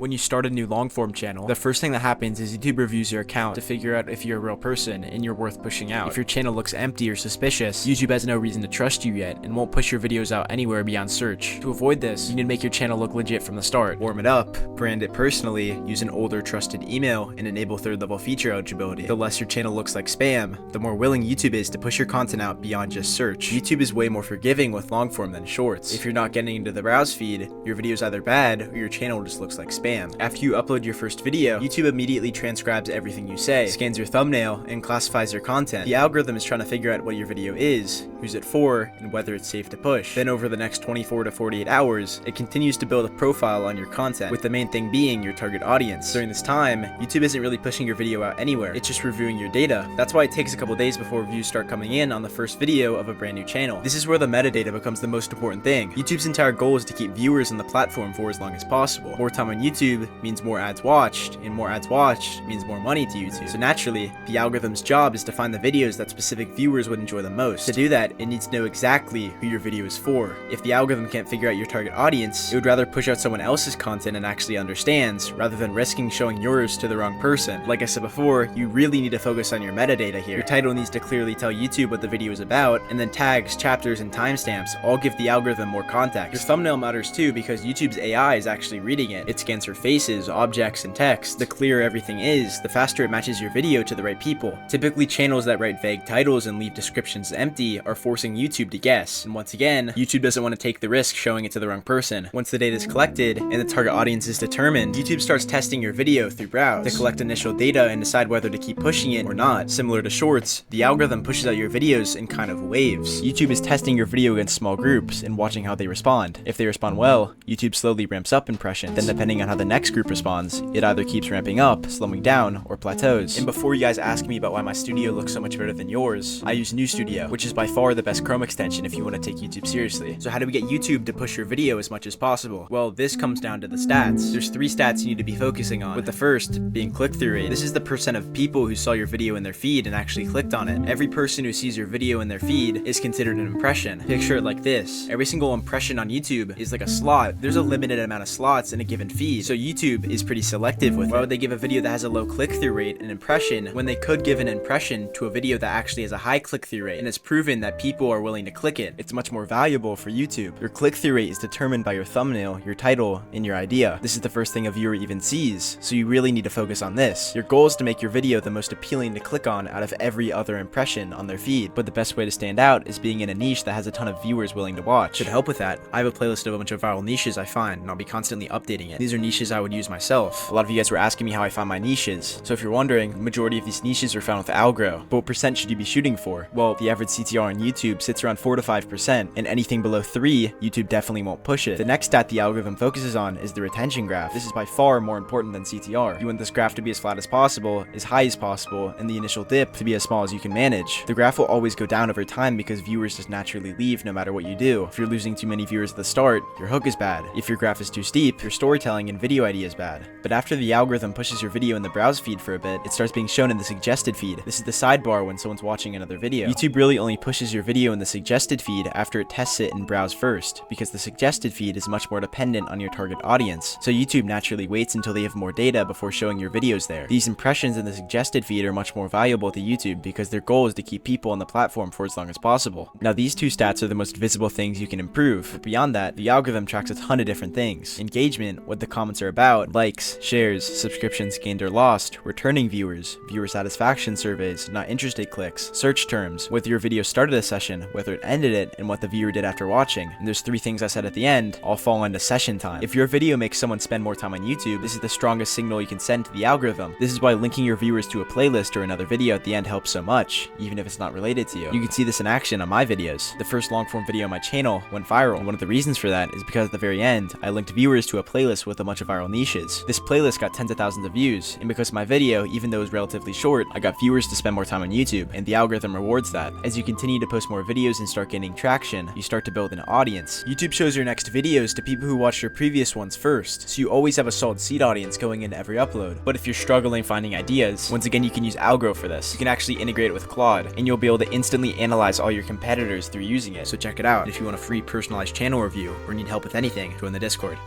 When you start a new Longform channel, the first thing that happens is YouTube reviews your account to figure out if you're a real person and you're worth pushing out. If your channel looks empty or suspicious, YouTube has no reason to trust you yet and won't push your videos out anywhere beyond search. To avoid this, you need to make your channel look legit from the start. Warm it up, brand it personally, use an older trusted email, and enable third-level feature eligibility. The less your channel looks like spam, the more willing YouTube is to push your content out beyond just search. YouTube is way more forgiving with Longform than Shorts. If you're not getting into the browse feed, your video's either bad or your channel just looks like spam. After you upload your first video, YouTube immediately transcribes everything you say, scans your thumbnail, and classifies your content. The algorithm is trying to figure out what your video is, who's it for, and whether it's safe to push. Then over the next 24 to 48 hours, it continues to build a profile on your content, with the main thing being your target audience. During this time, YouTube isn't really pushing your video out anywhere, it's just reviewing your data. That's why it takes a couple days before reviews start coming in on the first video of a brand new channel. This is where the metadata becomes the most important thing. YouTube's entire goal is to keep viewers on the platform for as long as possible. More time on YouTube means more ads watched, and more ads watched means more money to YouTube. So naturally, the algorithm's job is to find the videos that specific viewers would enjoy the most. To do that, it needs to know exactly who your video is for. If the algorithm can't figure out your target audience, it would rather push out someone else's content and actually understands, rather than risking showing yours to the wrong person. Like I said before, you really need to focus on your metadata here. Your title needs to clearly tell YouTube what the video is about, and then tags, chapters, and timestamps all give the algorithm more context. Your thumbnail matters too because YouTube's AI is actually reading it. It scans for faces, objects, and text. The clearer everything is, the faster it matches your video to the right people. Typically, channels that write vague titles and leave descriptions empty are forcing YouTube to guess. And once again, YouTube doesn't want to take the risk showing it to the wrong person. Once the data is collected and the target audience is determined, YouTube starts testing your video through browse to collect initial data and decide whether to keep pushing it or not. Similar to Shorts, the algorithm pushes out your videos in kind of waves. YouTube is testing your video against small groups and watching how they respond. If they respond well, YouTube slowly ramps up impressions. Then depending on how the next group responds, it either keeps ramping up, slowing down, or plateaus. And before you guys ask me about why my studio looks so much better than yours, I use New Studio, which is by far the best Chrome extension if you want to take YouTube seriously. So how do we get YouTube to push your video as much as possible? Well, this comes down to the stats. There's 3 stats you need to be focusing on, with the first being click-through rate. This is the percent of people who saw your video in their feed and actually clicked on it. Every person who sees your video in their feed is considered an impression. Picture it like this. Every single impression on YouTube is like a slot. There's a limited amount of slots in a given feed, so YouTube is pretty selective with it. Why would they give a video that has a low click-through rate an impression when they could give an impression to a video that actually has a high click-through rate and it's proven that people are willing to click it? It's much more valuable for YouTube. Your click-through rate is determined by your thumbnail, your title, and your idea. This is the first thing a viewer even sees, so you really need to focus on this. Your goal is to make your video the most appealing to click on out of every other impression on their feed, but the best way to stand out is being in a niche that has a ton of viewers willing to watch. To help with that, I have a playlist of a bunch of viral niches I find, and I'll be constantly updating it. These are niches I would use myself. A lot of you guys were asking me how I find my niches, so if you're wondering, the majority of these niches are found with algro. But what percent should you be shooting for? Well, the average CTR on YouTube sits around 4 to 5%, and anything below 3, YouTube definitely won't push it. The next stat the algorithm focuses on is the retention graph. This is by far more important than CTR. You want this graph to be as flat as possible, as high as possible, and the initial dip to be as small as you can manage. The graph will always go down over time because viewers just naturally leave no matter what you do. If you're losing too many viewers at the start, your hook is bad. If your graph is too steep, your storytelling and video idea is bad. But after the algorithm pushes your video in the browse feed for a bit, it starts being shown in the suggested feed. This is the sidebar when someone's watching another video. YouTube really only pushes your video in the suggested feed after it tests it in browse first, because the suggested feed is much more dependent on your target audience. So YouTube naturally waits until they have more data before showing your videos there. These impressions in the suggested feed are much more valuable to YouTube because their goal is to keep people on the platform for as long as possible. Now, these 2 stats are the most visible things you can improve, but beyond that, the algorithm tracks a ton of different things. Engagement, what the comments are about, likes, shares, subscriptions gained or lost, returning viewers, viewer satisfaction surveys, not interested clicks, search terms, whether your video started a session, whether it ended it, and what the viewer did after watching. And there's 3 things I said at the end, all fall into session time. If your video makes someone spend more time on YouTube, this is the strongest signal you can send to the algorithm. This is why linking your viewers to a playlist or another video at the end helps so much, even if it's not related to you. You can see this in action on my videos. The first long-form video on my channel went viral, and one of the reasons for that is because at the very end, I linked viewers to a playlist with a bunch of viral niches. This playlist got tens of thousands of views, and because of my video, even though it was relatively short, I got viewers to spend more time on YouTube, and the algorithm rewards that. As you continue to post more videos and start gaining traction, you start to build an audience. YouTube shows your next videos to people who watched your previous ones first, so you always have a solid seed audience going into every upload. But if you're struggling finding ideas, once again you can use algro for this. You can actually integrate it with Claude, and you'll be able to instantly analyze all your competitors through using it, so check it out. If you want a free personalized channel review or need help with anything, join the Discord.